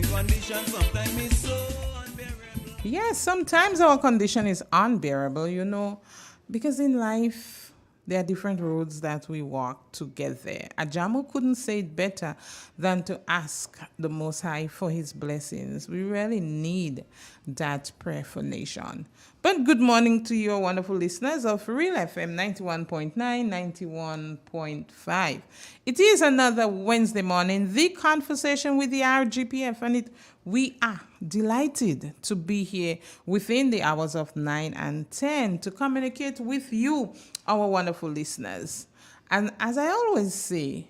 living condition sometimes is so unbearable. Yes, sometimes our condition is unbearable, because in life there are different roads that we walk to get there. Ajamu couldn't say it better than to ask the Most High for his blessings. We really need that prayerful nation. But good morning to your wonderful listeners of Real FM 91.9, 91.5. It is another Wednesday morning, the conversation with the RGPF, and we are delighted to be here within the hours of 9 and 10 to communicate with you, our wonderful listeners. And as I always say,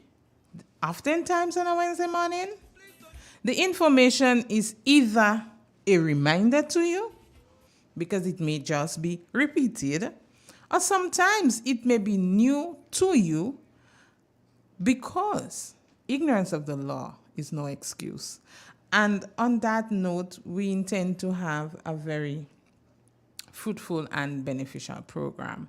oftentimes on a Wednesday morning, the information is either a reminder to you, because it may just be repeated, or sometimes it may be new to you, because ignorance of the law is no excuse. And on that note, we intend to have a very fruitful and beneficial program.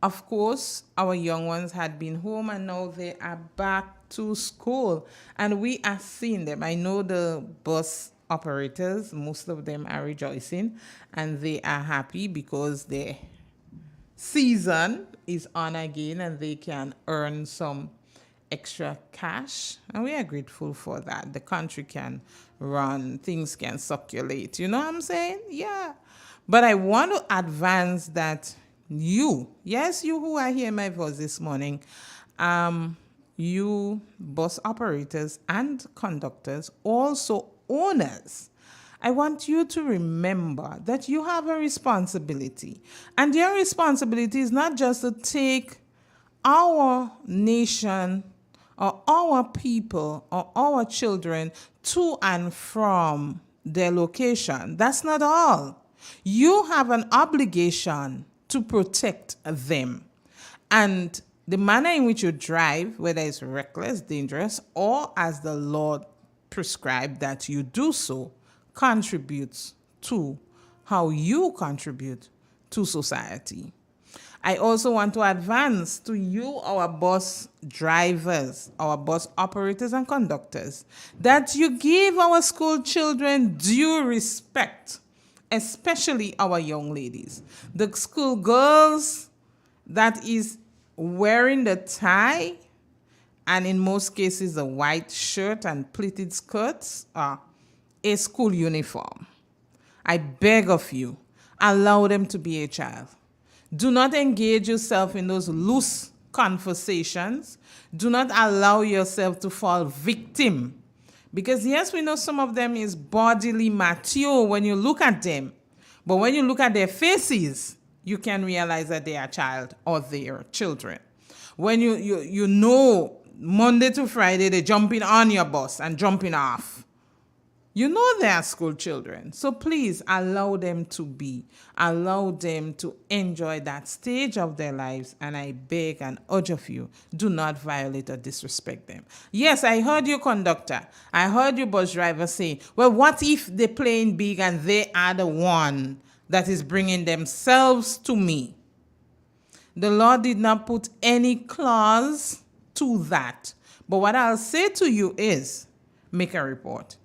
Of course, our young ones had been home and now they are back to school, and we are seeing them. I know the bus operators, most of them are rejoicing and they are happy because their season is on again and they can earn some extra cash, and we are grateful for that. The country can run, things can circulate, you know what I'm saying? Yeah. But I want to advance that you who are hearing my voice this morning, you bus operators and conductors, also owners, I want you to remember that you have a responsibility, and your responsibility is not just to take our nation or our people or our children to and from their location. That's not all. You have an obligation to protect them. And the manner in which you drive, whether it's reckless, dangerous, or as the Lord prescribed that you do so, contributes to how you contribute to society. I also want to advance to you, our bus drivers, our bus operators and conductors, that you give our school children due respect, especially our young ladies. The school girls that is wearing the tie and in most cases a white shirt and pleated skirts are a school uniform. I beg of you, allow them to be a child. Do not engage yourself in those loose conversations. Do not allow yourself to fall victim. Because yes, we know some of them is bodily mature when you look at them. But when you look at their faces, you can realize that they are child or they are children. When you know Monday to Friday, they're jumping on your bus and jumping off. You know they are school children. So please allow them to be. Allow them to enjoy that stage of their lives. And I beg and urge of you, do not violate or disrespect them. Yes, I heard you, conductor. I heard you, bus driver, say, well, what if they're playing big and they are the one that is bringing themselves to me? The law did not put any clause to that. But what I'll say to you is, make a report.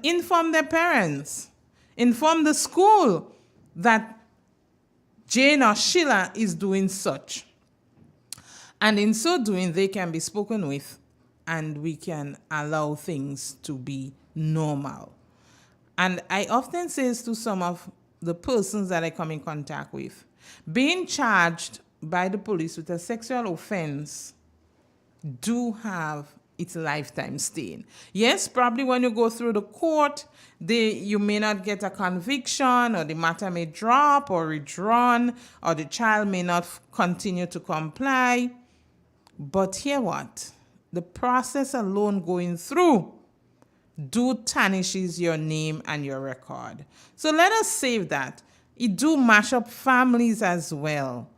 Inform their parents. Inform the school that Jane or Sheila is doing such. And in so doing, they can be spoken with and we can allow things to be normal. And I often say to some of the persons that I come in contact with, being charged by the police with a sexual offense do have its lifetime stain. Yes, probably when you go through the court, you may not get a conviction, or the matter may drop or redrawn, or the child may not continue to comply. But hear what? The process alone going through tarnishes your name and your record. So let us save that. It do mash up families as well.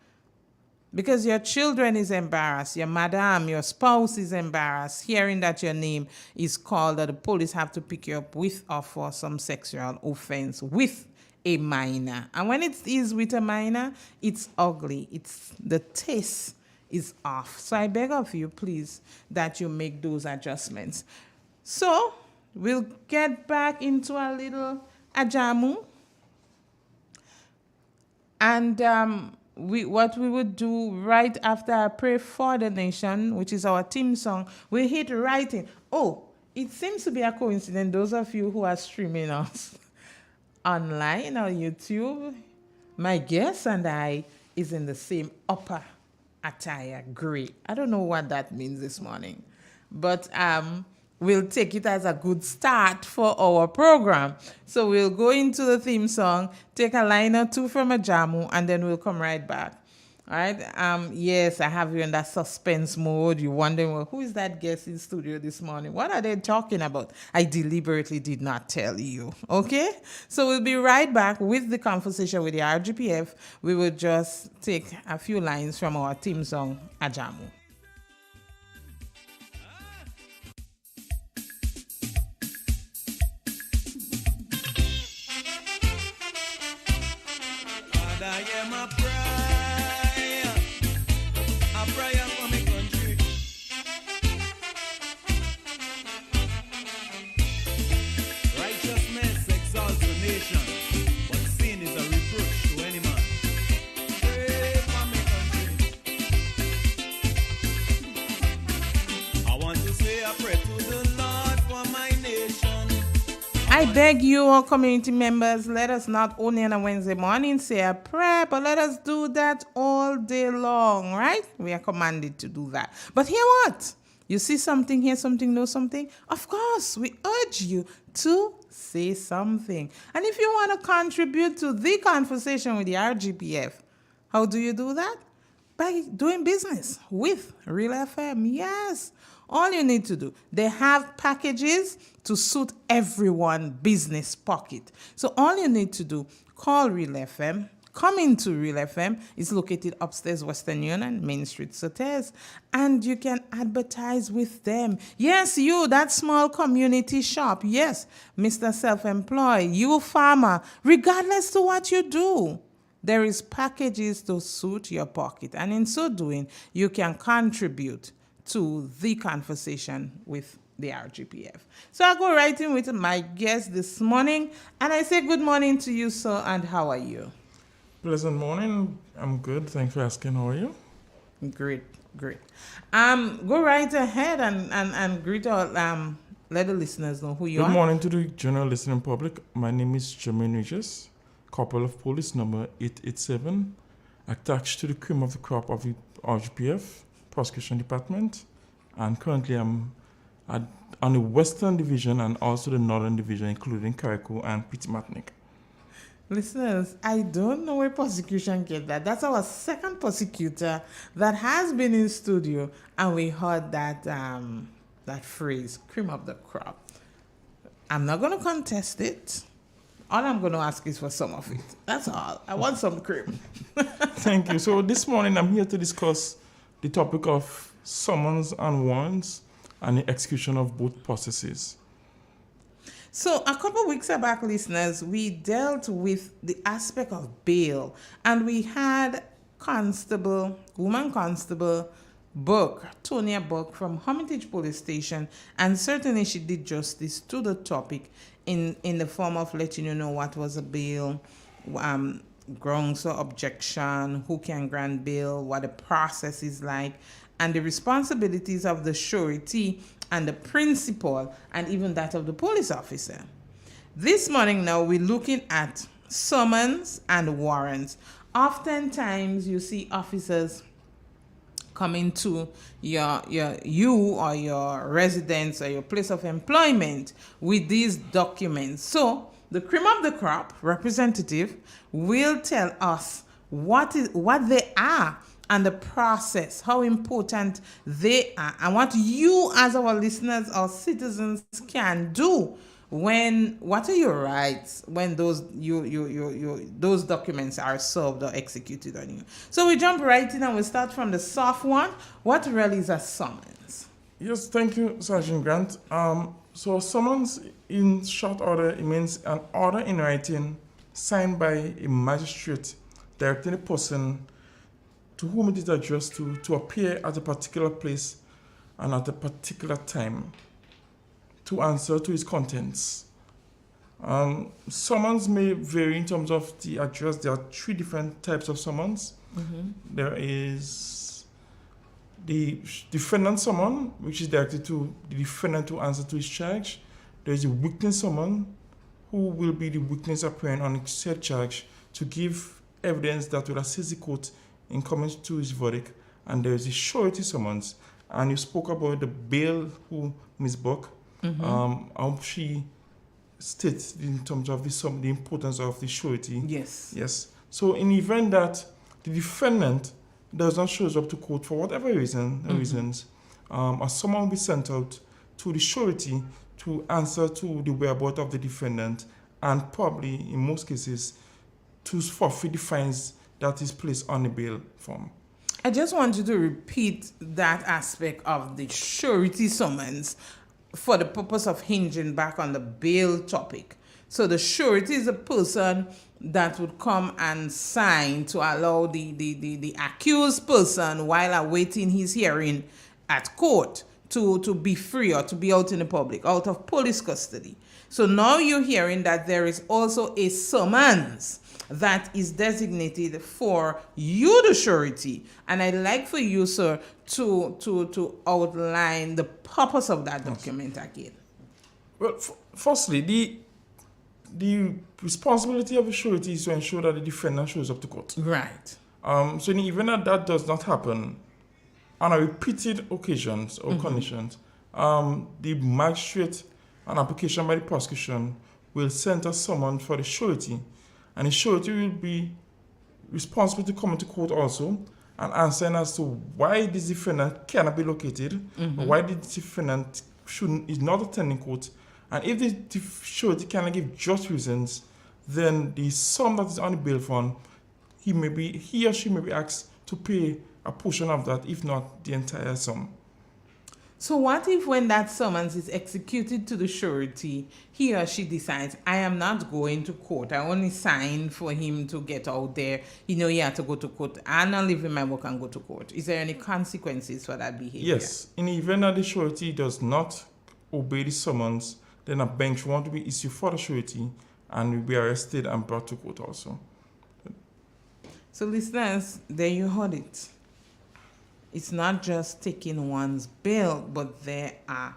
Because your children is embarrassed, your madam, your spouse is embarrassed, hearing that your name is called, that the police have to pick you up with or for some sexual offense with a minor. And when it is with a minor, it's ugly. The taste is off. So I beg of you, please, that you make those adjustments. So we'll get back into a little ajamu. And what we would do right after I pray for the nation, which is our theme song, we hit writing. Oh, it seems to be a coincidence. Those of you who are streaming us online or YouTube, my guest and I is in the same upper attire, gray. I don't know what that means this morning, but we'll take it as a good start for our program. So we'll go into the theme song, take a line or two from a jamu, and then we'll come right back. All right. Yes, I have you in that suspense mode. You're wondering, well, who is that guest in studio this morning? What are they talking about? I deliberately did not tell you. Okay. So we'll be right back with the conversation with the RGPF. We will just take a few lines from our theme song, Ajamu. And I am a prayer for my country. Righteousness exalts the nation, but sin is a reproach to any man. Pray for my country. I want to say a prayer to the Lord for my nation. I beg you, all community members, let us not only on a Wednesday morning say a prayer, but let us do that all day long, right? We are commanded to do that. But hear what? You see something, hear something, know something? Of course, we urge you to say something. And if you want to contribute to the conversation with the RGPF, how do you do that? By doing business with Real FM. Yes. All you need to do, they have packages to suit everyone's business pocket. So all you need to do, call Real FM, come into Real FM. It's located upstairs, Western Union, Main Street, Sotes, and you can advertise with them. Yes, you, that small community shop. Yes, Mr. Self-Employed, you farmer, regardless to what you do. There is packages to suit your pocket, and in so doing, you can contribute to the conversation with the RGPF. So I go right in with my guest this morning, and I say good morning to you, sir, and how are you? Pleasant morning. I'm good. Thanks for asking. How are you? Great. Go right ahead and greet all, let the listeners know who you are. Good morning to the general listening public. My name is Jermaine Regis, Corporal of Police number 887, attached to the cream of the crop of the RGPF Prosecution Department, and currently I'm on the Western Division and also the Northern Division, including Carriacou and Pitimatnik. Listeners, I don't know where prosecution get that. That's our second prosecutor that has been in studio, and we heard that that phrase, cream of the crop. I'm not going to contest it. All I'm going to ask is for some of it. That's all. I want some cream. Thank you. So this morning I'm here to discuss the topic of summons and warrants and the execution of both processes. So a couple weeks back, listeners, we dealt with the aspect of bail, and we had woman constable Burke, Tonia Burke from Hermitage Police Station, and certainly she did justice to the topic in the form of letting you know what was a bail, grounds or objection, who can grant bail, what the process is like, and the responsibilities of the surety and the principal, and even that of the police officer. This morning now, we're looking at summons and warrants. Oftentimes, you see officers coming to you or your residence or your place of employment with these documents. So the cream of the crop representative will tell us what they are and the process, how important they are, and what you as our listeners or citizens can do what are your rights when those those documents are served or executed on you. So we jump right in and we start from the soft one. What really is a summons? Yes, thank you, Sergeant Grant. So summons, in short order, it means an order in writing signed by a magistrate directing a person to whom it is addressed to appear at a particular place and at a particular time to answer to his contents. Summons may vary in terms of the address. There are 3 different types of summons. There is the defendant summon, which is directed to the defendant to answer to his charge. There is a witness summon, who will be the witness appearing on a said charge to give evidence that will assist the court in coming to his verdict. And there is a surety summons. And you spoke about the bail who Ms. Buck, how she states in terms of the importance of the surety. Yes. So in the event that the defendant does not show up to court for whatever reasons, or someone will be sent out to the surety to answer to the whereabouts of the defendant, and probably in most cases to forfeit the fines that is placed on the bail form. I just want you to repeat that aspect of the surety summons for the purpose of hinging back on the bail topic. So the surety is a person that would come and sign to allow the accused person, while awaiting his hearing at court, to be free or to be out in the public, out of police custody. So now you're hearing that there is also a summons that is designated for you, the surety. And I'd like for you, sir, to outline the purpose of that document again. Well, firstly, the responsibility of the surety is to ensure that the defendant shows up to court. Right. So in the event that does not happen, on a repeated occasions or conditions, the magistrate, on application by the prosecution, will send a summons for the surety, and the surety will be responsible to come into court also and answer as to why this defendant cannot be located, or why the defendant is not attending court. And if the surety cannot give just reasons, then the sum that is on the bail fund, he or she may be asked to pay a portion of that, if not the entire sum. So what if when that summons is executed to the surety, he or she decides, I am not going to court. I only signed for him to get out there. He had to go to court. I'm not leaving my work and go to court. Is there any consequences for that behavior? Yes. In the event that the surety does not obey the summons, then a bench warrant will be issued for the surety and will be arrested and brought to court also. So listeners, there you heard it. It's not just taking one's bail, but there are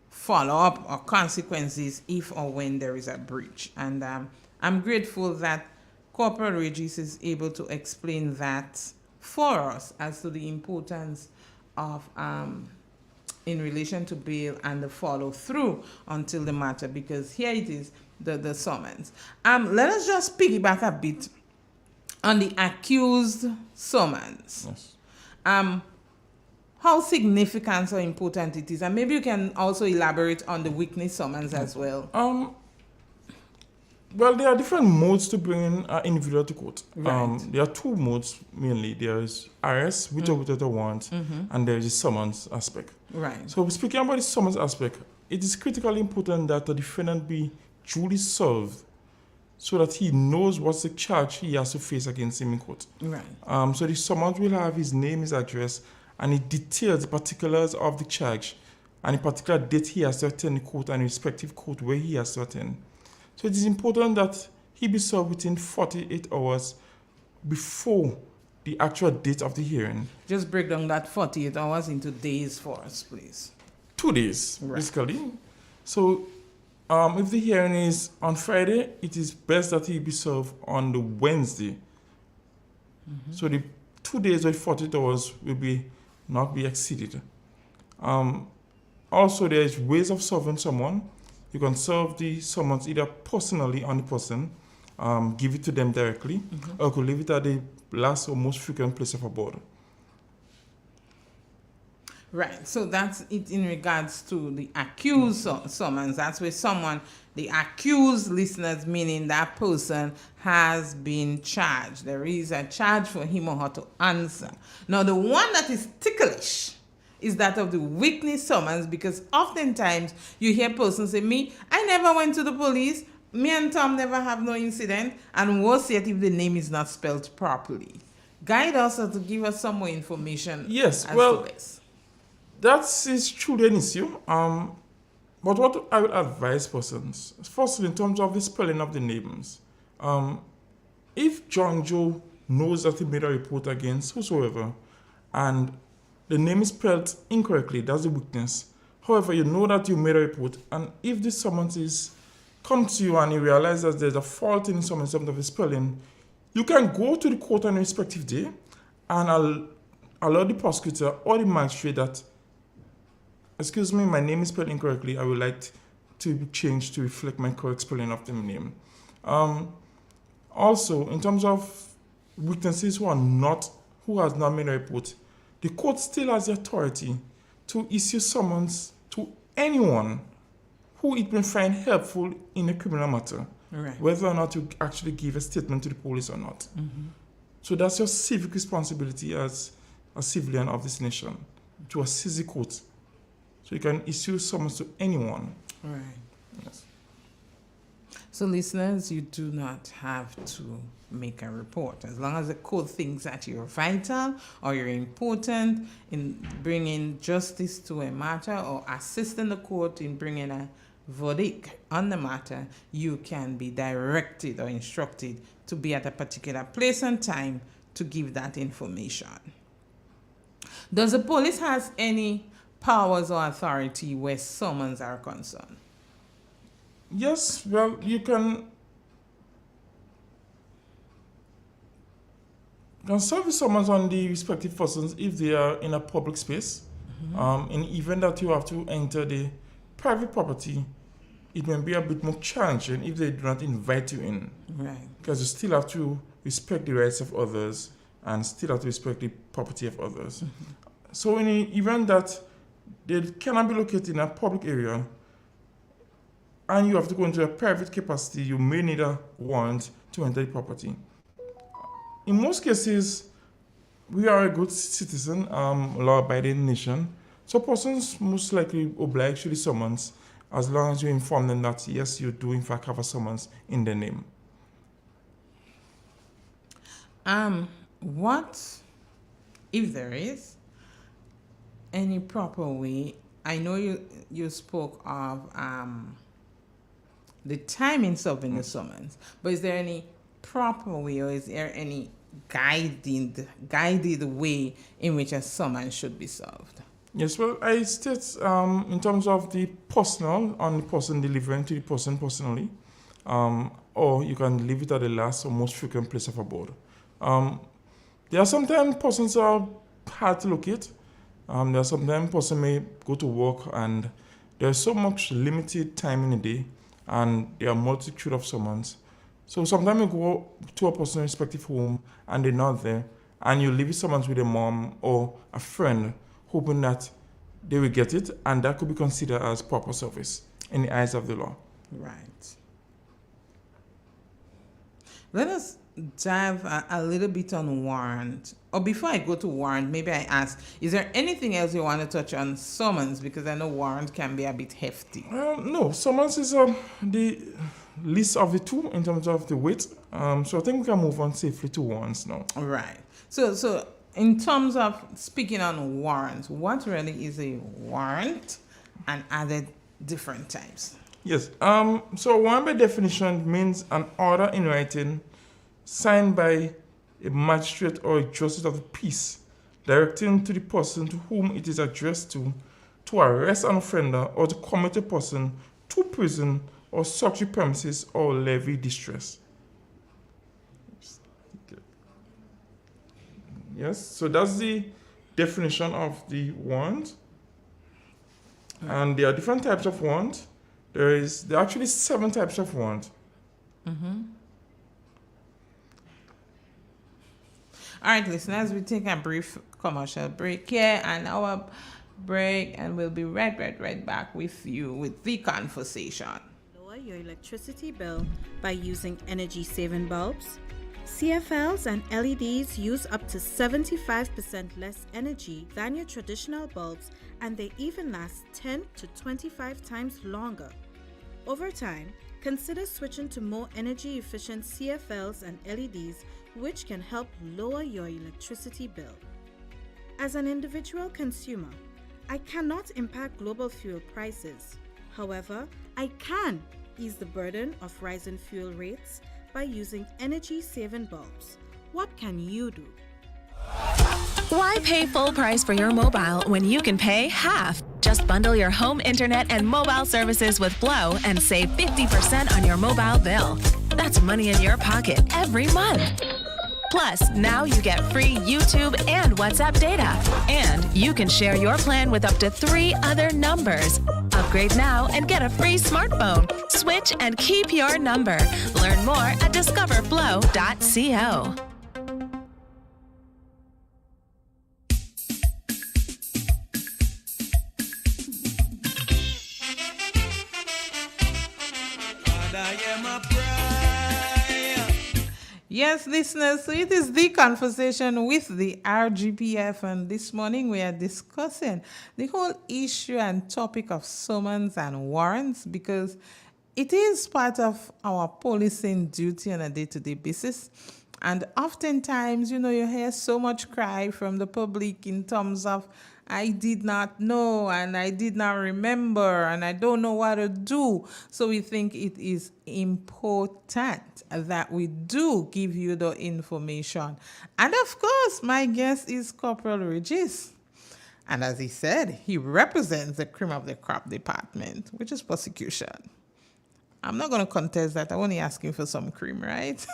follow-up or consequences if or when there is a breach. And I'm grateful that Corporal Regis is able to explain that for us as to the importance of in relation to bail and the follow-through until the matter, because here it is, the summons. Let us just piggyback a bit on the accused summons. Yes. How significant or important it is, and maybe you can also elaborate on the witness summons as well. Well, there are different modes to bring in an individual to court. Right. There are 2 modes mainly. There is arrest, with or without a warrant, and there is the summons aspect. Right. So speaking about the summons aspect, it is critically important that the defendant be duly served so that he knows what's the charge he has to face against him in court. Right. So the summons will have his name, his address, and it details the particulars of the charge and the particular date he has to attend the court and the respective court where he has to attend. So it is important that he be served within 48 hours before the actual date of the hearing. Just break down that 48 hours into days for us, please. 2 days, Right. basically. So if the hearing is on Friday, it is best that he be served on the Wednesday. So the 2 days or 48 hours will not be exceeded. Also, there is ways of serving someone. You can serve the summons either personally on the person, give it to them directly, or you could leave it at the last or most frequent place of abode. Right. So that's it in regards to the accused summons. That's where the accused, listeners, meaning that person has been charged. There is a charge for him or her to answer. Now, the one that is ticklish is that of the witness summons, because oftentimes you hear persons say, I never went to the police, me and Tom never have no incident, and worse yet if the name is not spelled properly. Guide us or to give us some more information. Yes, as well, to this. that is truly an issue. But what I would advise persons, firstly, in terms of the spelling of the names, if John Joe knows that he made a report against whosoever and the name is spelled incorrectly, that's the weakness. However, you know that you made a report, and if this summons is come to you and you realize that there's a fault in some terms of the spelling, you can go to the court on a respective day and allow the prosecutor or the magistrate that, excuse me, my name is spelled incorrectly. I would like to be changed to reflect my correct spelling of the name. Also, in terms of witnesses who has not made a report, the court still has the authority to issue summons to anyone who it may find helpful in a criminal matter, Right. whether or not you actually give a statement to the police or not. So that's your civic responsibility as a civilian of this nation, to assist the court. So you can issue summons to anyone. Right. Yes. So, listeners, you do not have to make a report. As long as the court thinks that you're vital or you're important in bringing justice to a matter or assisting the court in bringing a verdict on the matter, you can be directed or instructed to be at a particular place and time to give that information. Does the police have any powers or authority where summons are concerned? Yes, well, you can serve the summons on the respective persons if they are in a public space. In the event that you have to enter the private property, it may be a bit more challenging if they do not invite you in. Right. Because you still have to respect the rights of others and still have to respect the property of others. So in the event that they cannot be located in a public area and you have to go into a private capacity, you may need a warrant to enter the property. In most cases, we are a good citizen, law-abiding nation, so persons most likely oblige to the summons as long as you inform them that yes, you do in fact have a summons in their name. What if there is any proper way? I know you spoke of the time in serving the summons, but is there any proper way or is there any guided way in which a summons should be served? Yes, well, I state in terms of the personal, on the person delivering to the person personally, or you can leave it at the last or most frequent place of abode. There are sometimes persons are hard to locate. There are sometimes person may go to work and there's so much limited time in the day and there are multitude of summons. So sometimes you go to a person's respective home and they're not there and you leave summons with a mom or a friend hoping that they will get it, and that could be considered as proper service in the eyes of the law. Right. Let us dive a little bit on warrant. Or before I go to warrant, maybe I ask, is there anything else you want to touch on summons? Because I know warrant can be a bit hefty. No, summons is the least of the two in terms of the weight. So I think we can move on safely to warrants now. Right. So in terms of speaking on warrants, what really is a warrant and are there different types? Yes. So warrant by definition means an order in writing signed by a magistrate or a justice of the peace directing to the person to whom it is addressed to arrest an offender or to commit a person to prison or solitary premises or levy distress. Yes, so that's the definition of the warrant. And there are different types of warrant. There are actually 7 types of warrant. All right, listeners, we take a brief commercial break here and our break, and we'll be right back with you with the conversation. Lower your electricity bill by using energy-saving bulbs. CFLs and LEDs use up to 75% less energy than your traditional bulbs, and they even last 10 to 25 times longer. Over time, consider switching to more energy-efficient CFLs and LEDs, which can help lower your electricity bill. As an individual consumer, I cannot impact global fuel prices. However, I can ease the burden of rising fuel rates by using energy-saving bulbs. What can you do? Why pay full price for your mobile when you can pay half? Just bundle your home internet and mobile services with Flow and save 50% on your mobile bill. That's money in your pocket every month. Plus, now you get free YouTube and WhatsApp data. And you can share your plan with up to 3 other numbers. Upgrade now and get a free smartphone. Switch and keep your number. Learn more at discoverflow.co. Yes, listeners, so it is the conversation with the RGPF, and this morning we are discussing the whole issue and topic of summons and warrants, because it is part of our policing duty on a day-to-day basis. And oftentimes, you hear so much cry from the public in terms of, I did not know and I did not remember and I don't know what to do. So we think it is important that we do give you the information. And of course, my guest is Corporal Regis. And as he said, he represents the cream of the crop department, which is prosecution. I'm not going to contest that. I'm only asking for some cream, right?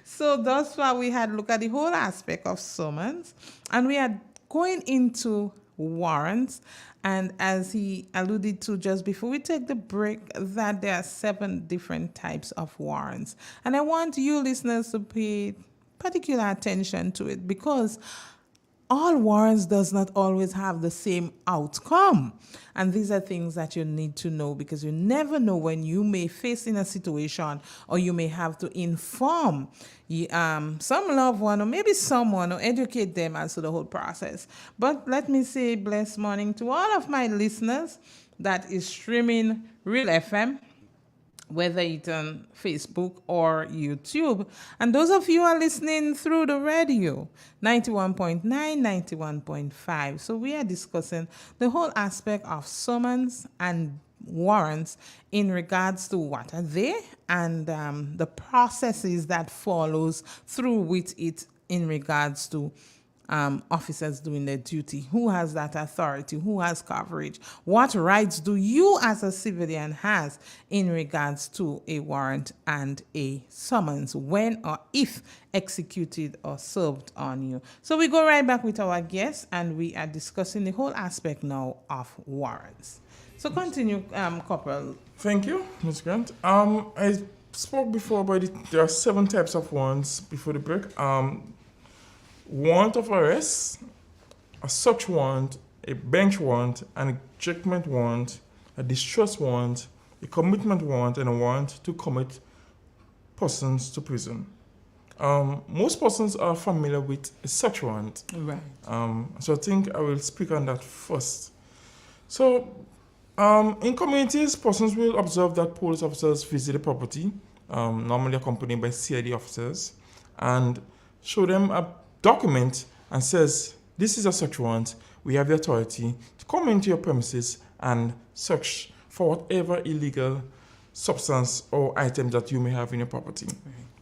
So thus far, we had looked at the whole aspect of summons, and we are going into warrants. And as he alluded to just before we take the break, that there are 7 different types of warrants. And I want you listeners to pay particular attention to it, because all warrants does not always have the same outcome. And these are things that you need to know, because you never know when you may face in a situation, or you may have to inform some loved one or maybe someone, or educate them as to the whole process. But let me say blessed morning to all of my listeners that is streaming Real FM, whether it's on Facebook or YouTube. And those of you who are listening through the radio, 91.9, 91.5. So we are discussing the whole aspect of summons and warrants in regards to what are they, and the processes that follows through with it in regards to officers doing their duty. Who has that authority? Who has coverage? What rights do you as a civilian has in regards to a warrant and a summons, when or if executed or served on you? So we go right back with our guests, and we are discussing the whole aspect now of warrants. So continue, Corporal. Thank you, Ms. Grant. I spoke before about it. There are 7 types of warrants before the break. Warrant of arrest, a search warrant, a bench warrant, an ejectment warrant, a distress warrant, a commitment warrant, and a warrant to commit persons to prison. Most persons are familiar with a search warrant. Right. So I think I will speak on that first. So in communities, persons will observe that police officers visit the property, normally accompanied by CID officers, and show them a document and says, this is a search warrant. We have the authority to come into your premises and search for whatever illegal substance or item that you may have in your property.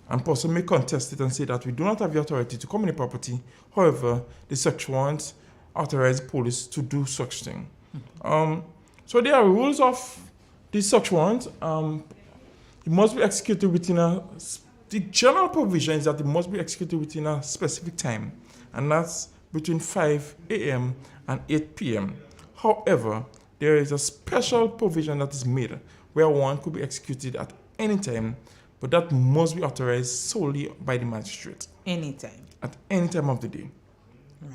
And person may contest it and say that we do not have the authority to come in the property. However, the search warrant authorizes police to do such thing. So there are rules of the search warrant. It must be executed within the general provision is that it must be executed within a specific time, and that's between 5 a.m. and 8 p.m. However, there is a special provision that is made where one could be executed at any time, but that must be authorized solely by the magistrate. Anytime. At any time of the day. Right.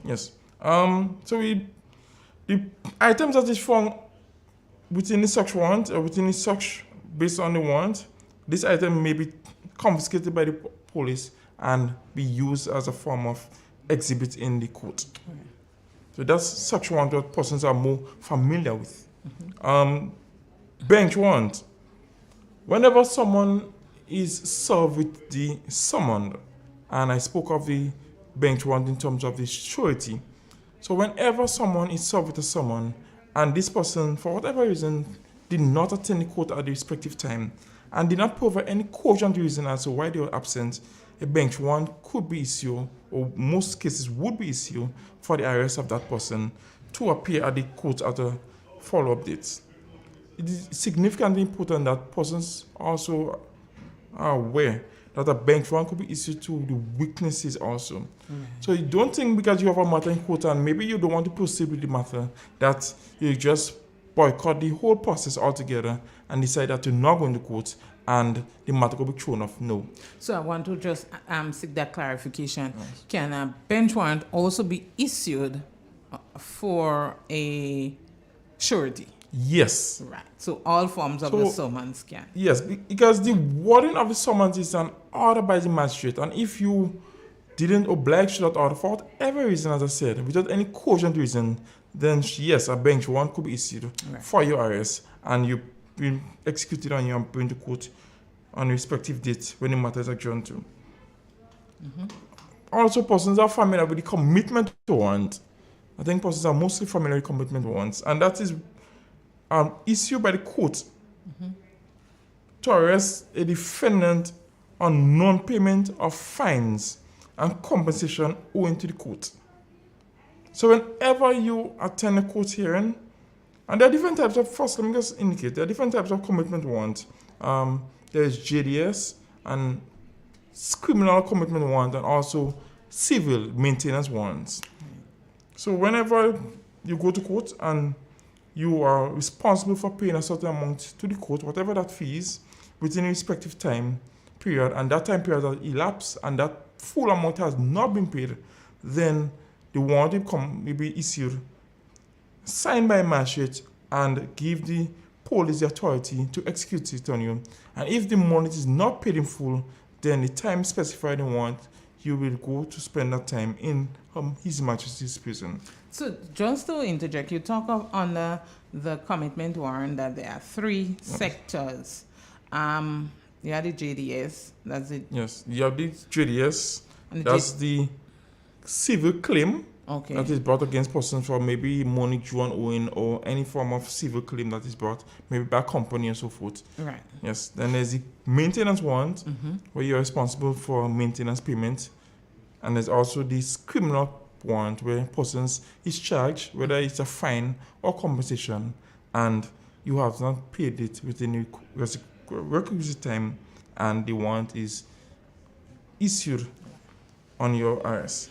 Yes. So the items that is found within the search warrant or within the search based on the warrant, this item may be confiscated by the police and be used as a form of exhibit in the court. Right. So that's search warrant that persons are more familiar with. Bench warrant. Whenever someone is served with the summon, and I spoke of the bench warrant in terms of the surety. So whenever someone is served with a summon and this person, for whatever reason, did not attend the court at the respective time and did not provide any cogent reason as to why they were absent, a bench warrant could be issued, or most cases would be issued, for the arrest of that person to appear at the court at a follow-up date. It is significantly important that persons also are aware that a bench warrant could be issued to the witnesses also. So you don't think because you have a matter in court and maybe you don't want to proceed with the matter that you just boycott the whole process altogether and decide that you're not going to court and the matter will be thrown off. No. So I want to just seek that clarification. Yes. Can a bench warrant also be issued for a surety? Yes. Right. So all forms of the summons can. Yes, because the wording of the summons is an order by the magistrate, and if you didn't oblige to that order for whatever reason, as I said, without any cogent reason, then yes, a bench warrant could be issued for your arrest, and you've been executed and you're bring to court on a respective date when the matter is adjourned to. Also, persons are familiar with the commitment warrant. I think persons are mostly familiar with commitment warrants, and that is issued by the court to arrest a defendant on non-payment of fines and compensation owing to the court. So whenever you attend a court hearing, and there are different types of, first let me just indicate, there are different types of commitment warrant. There is JDS and criminal commitment warrant, and also civil maintenance warrants. So whenever you go to court and you are responsible for paying a certain amount to the court, whatever that fee is, within a respective time period, and that time period has elapsed and that full amount has not been paid, then the warrant will be issued, signed by a magistrate, and give the police the authority to execute it on you. And if the money is not paid in full, then the time specified in the warrant, you will go to spend that time in His Majesty's prison. So just to interject, you talk of under the commitment warrant that there are three sectors. You have the JDS, that's it. Yes, you have the JDS, that's the civil claim that is brought against persons for maybe money due on owing or any form of civil claim that is brought, maybe by a company and so forth. Right. Yes, then there's the maintenance warrant, where you're responsible for maintenance payment, and there's also this criminal warrant where persons is charged, whether it's a fine or compensation, and you have not paid it within the requisite time, and the warrant is issued on your arrest.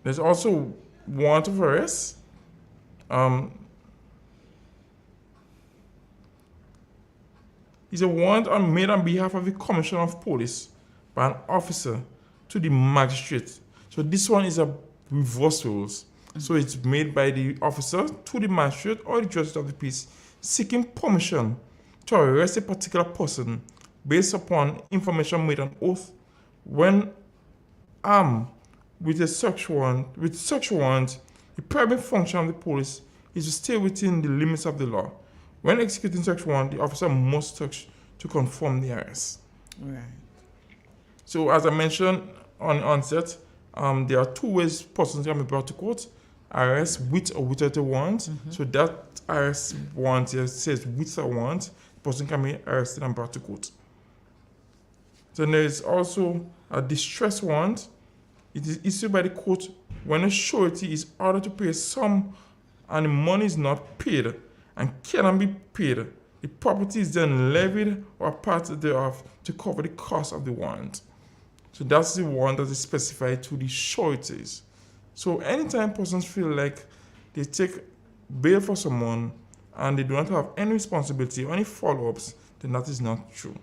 There's also warrant of arrest. It's a warrant made on behalf of the Commissioner of Police by an officer to the magistrate. So this one is a reverse rules. So it's made by the officer to the magistrate or the justice of the peace seeking permission to arrest a particular person based upon information made on oath when armed with a search warrant. With such warrant, the primary function of the police is to stay within the limits of the law. When executing such warrant, the officer must search to confirm the arrest. Right. So as I mentioned on onset, there are two ways persons can be brought to court: arrest with or without a warrant. So that arrest warrant here says with a warrant, the person can be arrested and brought to court. Then there is also a distress warrant. It is issued by the court when a surety is ordered to pay a sum and the money is not paid and cannot be paid. The property is then levied or part thereof to cover the cost of the warrant. So that's the warrant that is specified to the sureties. So anytime persons feel like they take bail for someone and they do not have any responsibility or any follow-ups, then that is not true.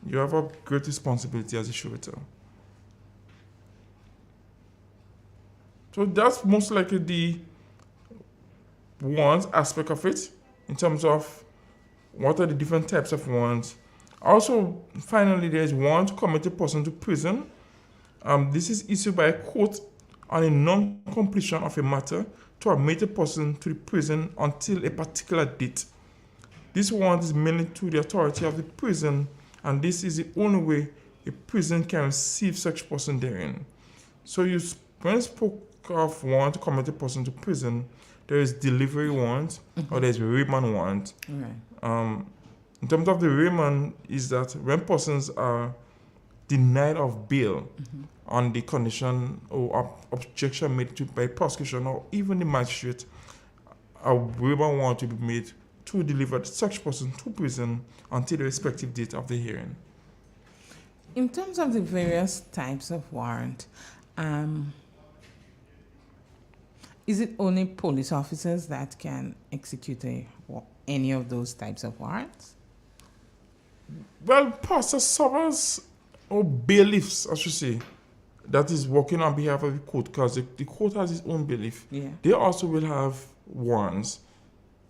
You have a great responsibility as a surety. So that's most likely the warrant aspect of it in terms of what are the different types of warrants. Also, finally, there is warrant to commit a person to prison. This is issued by a court on a non-completion of a matter to admit a person to the prison until a particular date. This warrant is mainly to the authority of the prison, and this is the only way a prison can receive such person therein. So when you spoke of warrant to commit a person to prison, there is delivery warrant or there's remand warrant. Right. In terms of the remand, is that when persons are denied of bail on the condition or objection made to by prosecution or even the magistrate, a remand warrant to be made to deliver such person to prison until the respective date of the hearing. In terms of the various types of warrant, is it only police officers that can execute any of those types of warrants? Well, process servers or bailiffs, I should say, that is working on behalf of the court, because the court has its own bailiff. Yeah. They also will have warrants,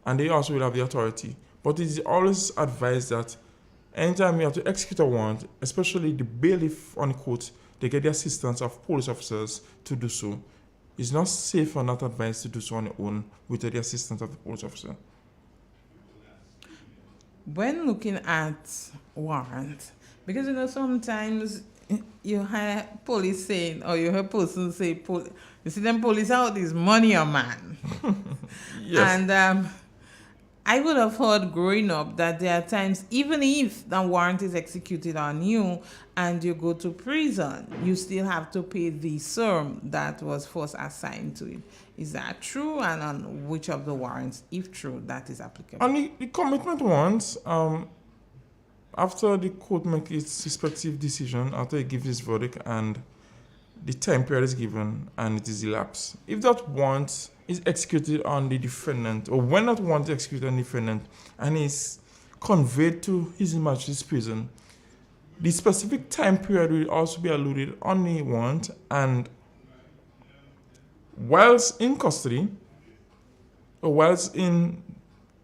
and they also will have the authority. But it is always advised that anytime you have to execute a warrant, especially the bailiff on the court, they get the assistance of police officers to do so. It's not safe or not advised to do so on your own without the assistance of the police officer. When looking at warrants, because sometimes you hear police saying, or you hear persons say, you see them police out is money a man. Yes. And I would have heard growing up that there are times, even if the warrant is executed on you and you go to prison, you still have to pay the sum that was first assigned to it. Is that true? And on which of the warrants, if true, that is applicable? On the commitment warrants, after the court makes its respective decision, after it gives its verdict and the time period is given and it is elapsed, if that warrant is executed on the defendant, or when that warrant is executed on the defendant and is conveyed to His Majesty's prison, the specific time period will also be alluded on the warrant, and whilst in custody, or whilst in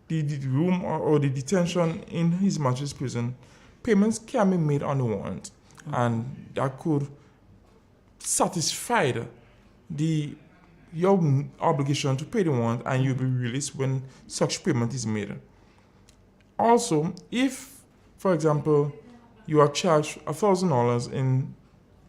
the room or the detention in His Majesty's prison, payments can be made on the warrant, and that could satisfy your obligation to pay the warrant, and you'll be released when such payment is made. Also, if, for example, you are charged $1,000 in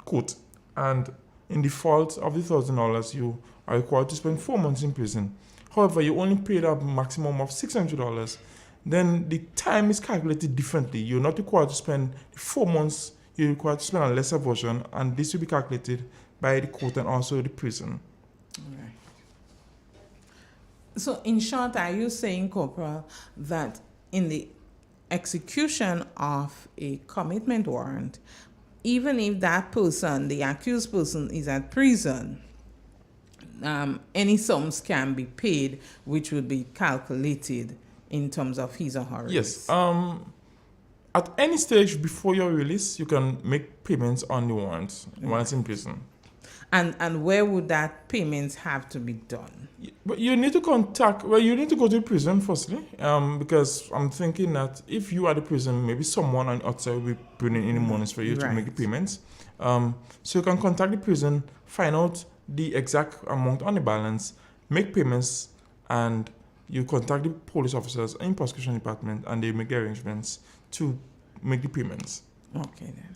court, and in default of the $1,000, you are required to spend 4 months in prison. However, you only paid a maximum of $600, then the time is calculated differently. You're not required to spend 4 months, you're required to spend a lesser version, and this will be calculated by the court and also the prison. Right. So, in short, are you saying, Corporal, that in the execution of a commitment warrant, even if that person, the accused person, is at prison, any sums can be paid, which would be calculated in terms of his or her release? Yes. At any stage before your release, you can make payments on the warrant while it's in prison. And where would that payments have to be done? But you need to you need to go to the prison firstly, because I'm thinking that if you are the prison, maybe someone on outside will be bringing in the monies for you to make the payments. So you can contact the prison, find out the exact amount on the balance, make payments, and you contact the police officers in prosecution department, and they make the arrangements to make the payments. Okay then.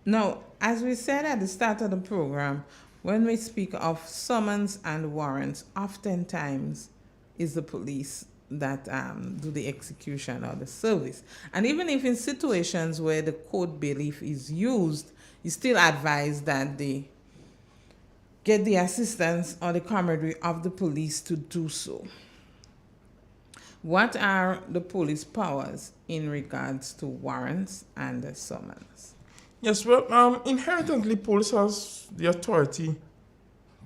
Now, as we said at the start of the program, when we speak of summons and warrants, oftentimes is the police that do the execution or the service. And even if in situations where the court bailiff is used, you still advise that they get the assistance or the camaraderie of the police to do so. What are the police powers in regards to warrants and the summons? Yes, well, inherently, police has the authority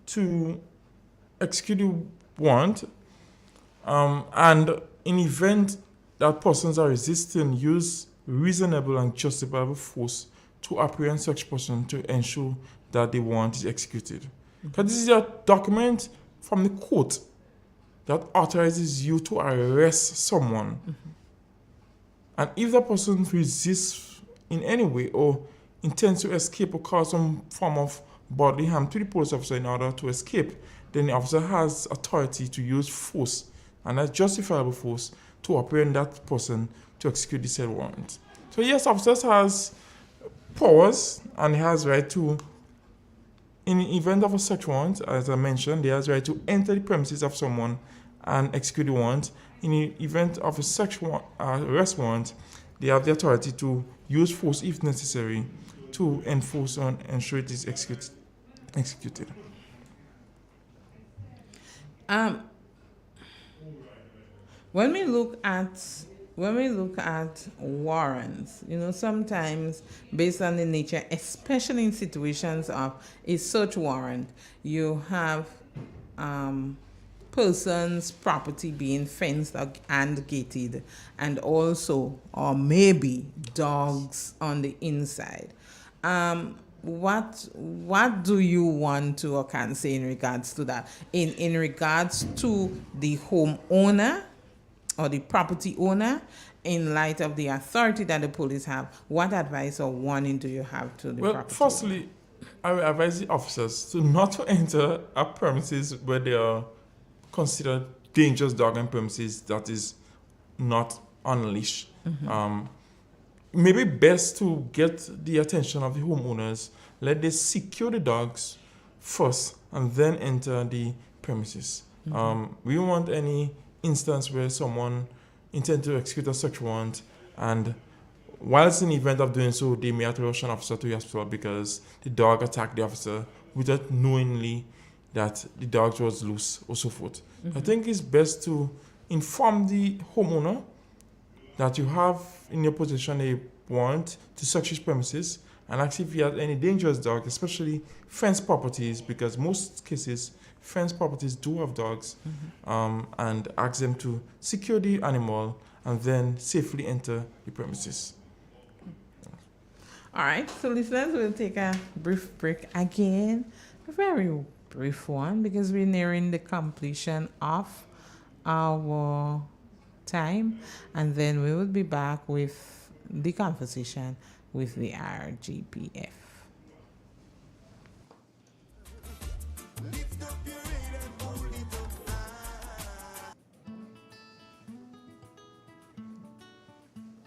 to execute the warrant, and in event that persons are resisting, use reasonable and justifiable force to apprehend such person to ensure that the warrant is executed. Because this is a document from the court that authorizes you to arrest someone. And if the person resists in any way or intends to escape or cause some form of bodily harm to the police officer in order to escape, then the officer has authority to use force, and that's justifiable force, to apprehend that person to execute the said warrant. So yes, officers has powers and he has right to in the event of a search warrant, as I mentioned, they have the right to enter the premises of someone and execute the warrant. In the event of a arrest warrant, they have the authority to use force if necessary to enforce and ensure it is executed. When we look at warrants, sometimes based on the nature, especially in situations of a search warrant, you have person's property being fenced and gated, and also, or maybe dogs on the inside. What do you want to or can say in regards to that? In regards to the homeowner or the property owner, in light of the authority that the police have, what advice or warning do you have to the property firstly, I will advise the officers not to enter a premises where they are considered dangerous dog and premises that is not on leash. Maybe best to get the attention of the homeowners. Let they secure the dogs first and then enter the premises. We don't want any instance where someone intends to execute a search warrant, and whilst in the event of doing so, they may have to rush an officer to the hospital because the dog attacked the officer without knowingly that the dog was loose or so forth. I think it's best to inform the homeowner that you have in your possession a warrant to search his premises and ask if he has any dangerous dog, especially fenced properties, because most cases fenced properties do have dogs, and ask them to secure the animal and then safely enter the premises. All right, so listeners, we'll take a brief break again, a very brief one, because we're nearing the completion of our time, and then we will be back with the conversation with the RGPF.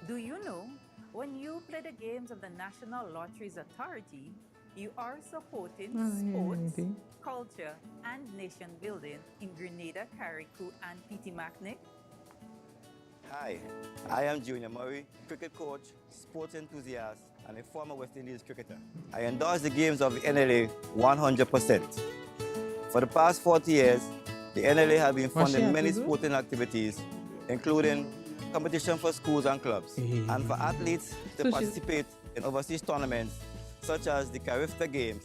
Do you know, when you play the games of the National Lotteries Authority, you are supporting sports, culture, and nation building in Grenada, Carriacou, and Petite Martinique? Hi, I am Junior Murray, cricket coach, sports enthusiast, and a former West Indies cricketer. I endorse the games of the NLA 100%. For the past 40 years, the NLA has been funding many sporting activities, including competition for schools and clubs, and for athletes to participate in overseas tournaments such as the Carifta Games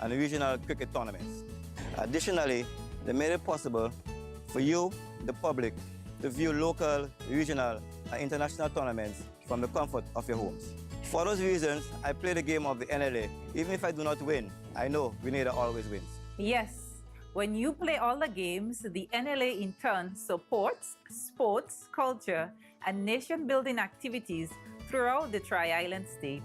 and the regional cricket tournaments. Additionally, they made it possible for you, the public, to view local, regional, and international tournaments from the comfort of your homes. For those reasons, I play the game of the NLA. Even if I do not win, I know Grenada always wins. Yes. When you play all the games, the NLA in turn supports sports, culture, and nation-building activities throughout the Tri-Island state.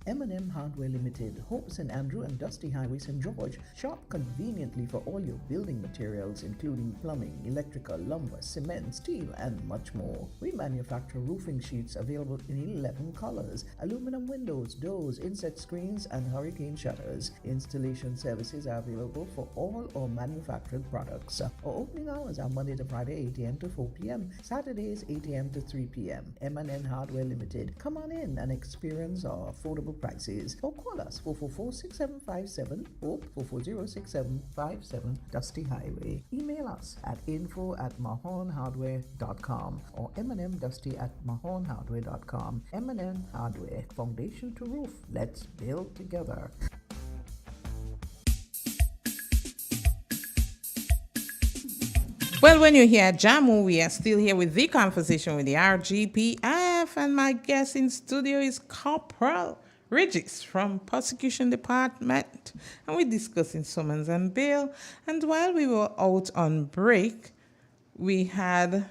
M&M Hardware Limited, Hope St. Andrew and Dusty Highway, St. George. Shop conveniently for all your building materials, including plumbing, electrical, lumber, cement, steel, and much more. We manufacture roofing sheets available in 11 colors, aluminum windows, doors, inset screens, and hurricane shutters. Installation services are available for all our manufactured products. Our opening hours are Monday to Friday, 8 a.m. to 4 p.m., Saturdays, 8 a.m. to 3 p.m. M&M Hardware Limited. Come on in and experience our affordable prices, or call us 444-6757 or 440-6757 Dusty Highway. Email us at info@mahonhardware.com or mnmdusty@mahonhardware.com. M&M Hardware, foundation to roof. Let's build together. Well, when you hear Jamu, we are still here with the conversation with the RGPF, and my guest in studio is Corporal Regis from Prosecution Department, and we're discussing summons and bail. And while we were out on break, we had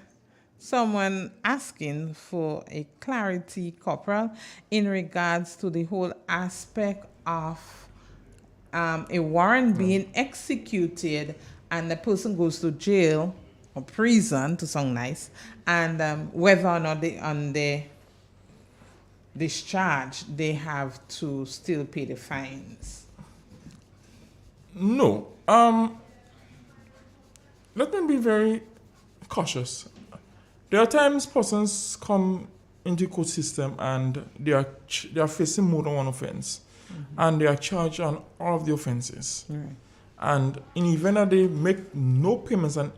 someone asking for a clarity, Corporal, in regards to the whole aspect of a warrant being executed and the person goes to jail or prison, to sound nice, and whether or not discharged, they have to still pay the fines? No. Let me be very cautious. There are times persons come into the court system and they are facing more than one offense, and they are charged on all of the offenses. Right. And in the event that they make no payments on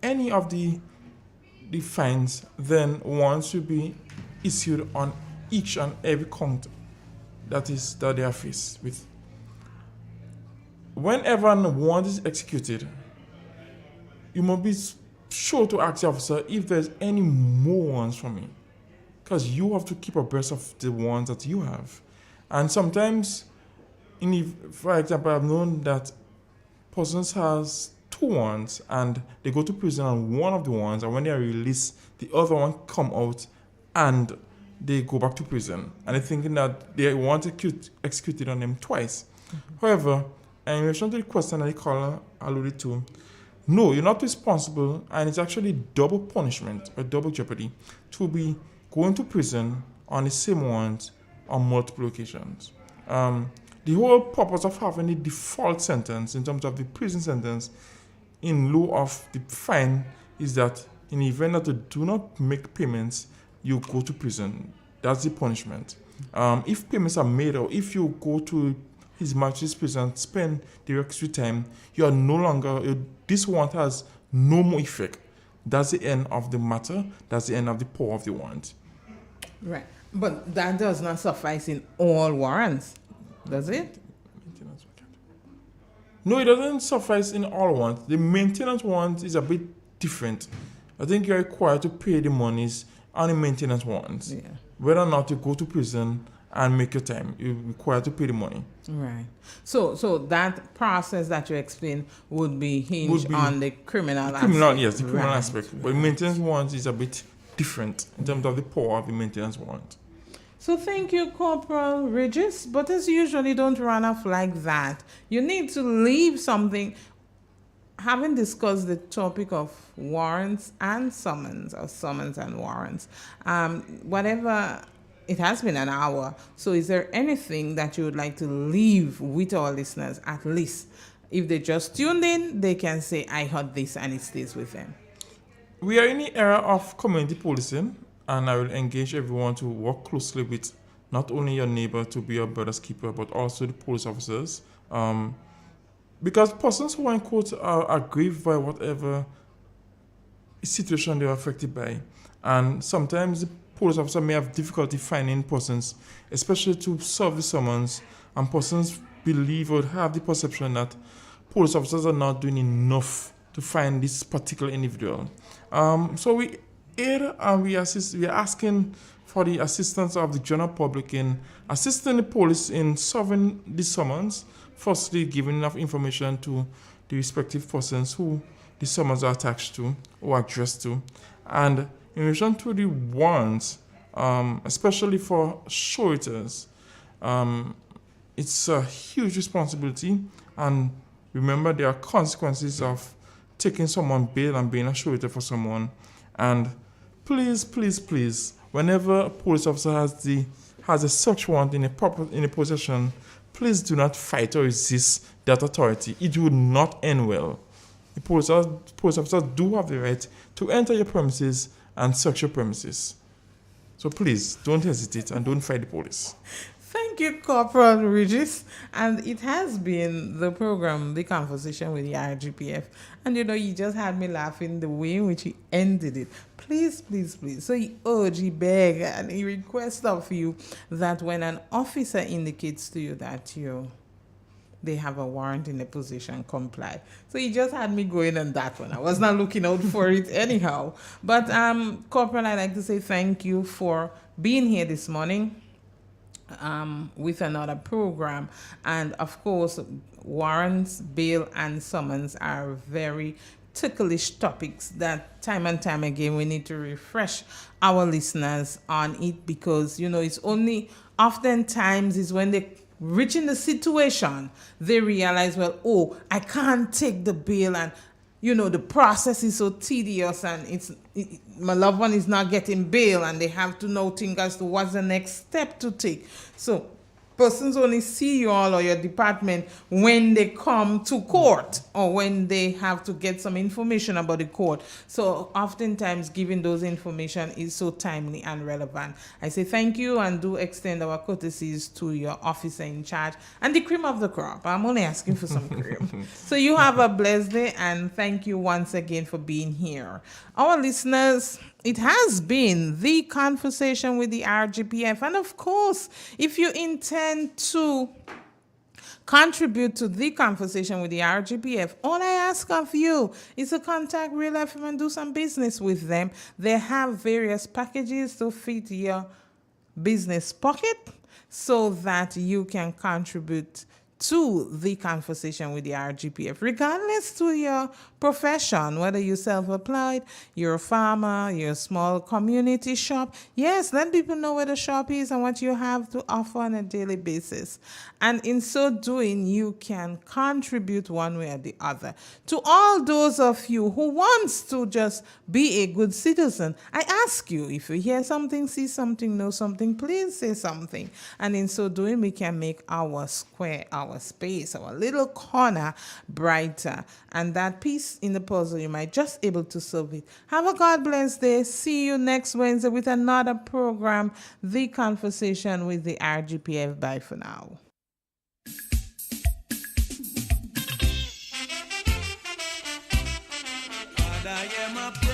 any of the fines, then warrants will be issued on each and every count that they are faced with. Whenever a warrant is executed, you must be sure to ask the officer if there's any more warrants for me, because you have to keep abreast of the warrants that you have. And sometimes, for example, I've known that persons has 2 warrants and they go to prison on one of the warrants, and when they are released, the other one come out and they go back to prison, and they're thinking that they want executed on them twice. However, in relation to the question that the caller alluded to, no, you're not responsible, and it's actually double punishment or double jeopardy to be going to prison on the same warrant on multiple occasions. The whole purpose of having the default sentence in terms of the prison sentence in lieu of the fine is that in the event that you do not make payments, you go to prison. That's the punishment. If payments are made, or if you go to His Majesty's prison, spend the requisite time, you are no longer, this warrant has no more effect. That's the end of the matter. That's the end of the power of the warrant. Right. But that does not suffice in all warrants, does it? No, it doesn't suffice in all warrants. The maintenance warrant is a bit different. I think you're required to pay the monies on the maintenance warrants. Yeah. Whether or not you go to prison and make your time, you're required to pay the money. Right. So that process that you explained would be hinged on the criminal aspect. Yes, the criminal aspect. But maintenance warrant is a bit different in terms of the power of the maintenance warrant. So thank you, Corporal Regis. But as usual, you don't run off like that. You need to leave something. Having discussed the topic of warrants and summons, or summons and warrants, whatever, it has been an hour. So is there anything that you would like to leave with our listeners, at least? If they just tuned in, they can say, I heard this, and it stays with them. We are in the era of community policing, and I will engage everyone to work closely with not only your neighbor to be your brother's keeper, but also the police officers. Because persons who are in court are aggrieved by whatever situation they are affected by. And sometimes the police officer may have difficulty finding persons, especially to serve the summons, and persons believe or have the perception that police officers are not doing enough to find this particular individual. So we aid and we assist. We are asking for the assistance of the general public in assisting the police in serving the summons. Firstly, giving enough information to the respective persons who the summons are attached to or addressed to. And in relation to the warrants, especially for suretors, it's a huge responsibility. And remember, there are consequences of taking someone bail and being a surety for someone. And please, please, please, whenever a police officer has a search warrant in a possession, please do not fight or resist that authority. It will not end well. The police officers do have the right to enter your premises and search your premises. So please, don't hesitate and don't fight the police. Thank you, Corporal Regis. And it has been the program, The Conversation with the RGPF. And you just had me laughing the way in which he ended it. Please, please, please. So he urge, he beg, and he requests of you that when an officer indicates to you that they have a warrant in a position, comply. So he just had me going on that one. I was not looking out for it anyhow. But Corporal, I'd like to say thank you for being here this morning with another program. And of course, warrants, bail, and summons are very ticklish topics that time and time again we need to refresh our listeners on it, because it's only oftentimes is when they reach in the situation they realize, well, I can't take the bail, and the process is so tedious, and my loved one is not getting bail, and they have to now think as to what's the next step to take. So persons only see you all or your department when they come to court or when they have to get some information about the court. So oftentimes giving those information is so timely and relevant. I say thank you and do extend our courtesies to your officer in charge and the cream of the crop. I'm only asking for some cream. So you have a blessed day, and thank you once again for being here. Our listeners, it has been the conversation with the RGPF. And of course, if you intend to contribute to the conversation with the RGPF, all I ask of you is to contact Real FM and do some business with them. They have various packages to fit your business pocket so that you can contribute to the conversation with the RGPF, regardless to your profession, whether you're self-employed, you're a farmer, you're a small community shop. Yes, let people know where the shop is and what you have to offer on a daily basis. And in so doing, you can contribute one way or the other. To all those of you who wants to just be a good citizen, I ask you, if you hear something, see something, know something, please say something. And in so doing, we can make our square, our space, our little corner brighter. And that piece in the puzzle, you might just able to solve it. Have a God bless day. See you next Wednesday with another program, The Conversation with the RGPF. Bye for now. I am a